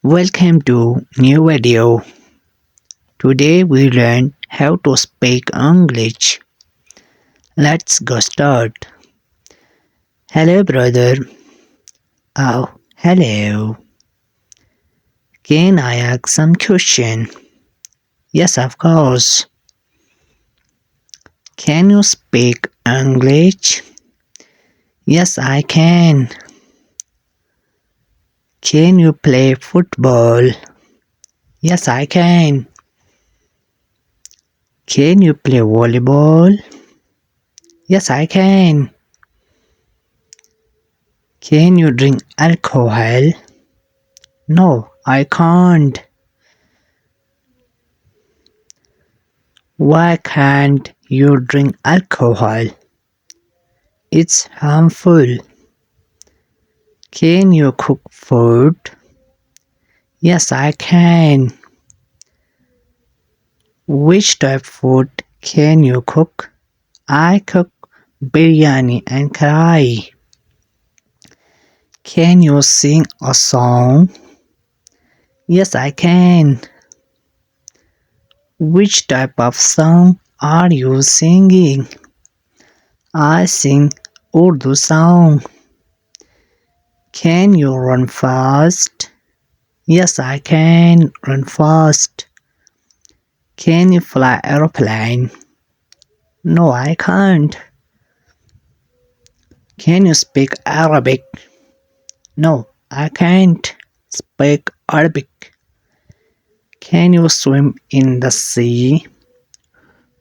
Welcome to new video. Today we learn how to speak English. Let's go start. Hello brother. Oh, hello. Can I ask some question? Yes, of course. Can you speak English? Yes, I can. Can you play football? Yes, I can. Can you play volleyball? Yes, I can. Can you drink alcohol? No, I can't. Why can't you drink alcohol? It's harmful. Can you cook food? Yes, I can. Which type of food can you cook? I cook biryani and curry. Can you sing a song? Yes, I can. Which type of song are you singing? I sing Urdu song. Can you run fast? Yes, I can run fast. Can you fly aeroplane? No, I can't. Can you speak Arabic? No, I can't speak Arabic. Can you swim in the sea?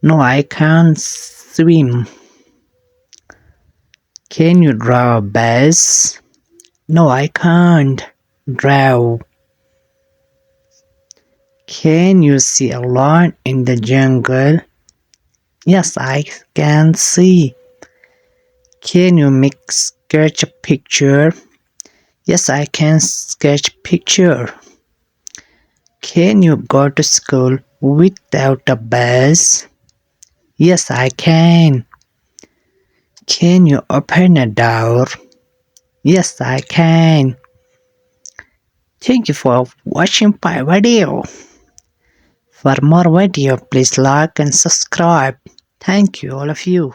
No, I can't swim. Can you drive a bus? No, I can't drive. Can you see a lion in the jungle? Yes, I can see. Can you make sketch a picture? Yes, I can sketch picture. Can you go to school without a bus? Yes, I can. Can you open a door? Yes, I can. Thank you for watching my video. For more video, please like and subscribe. Thank you all of you.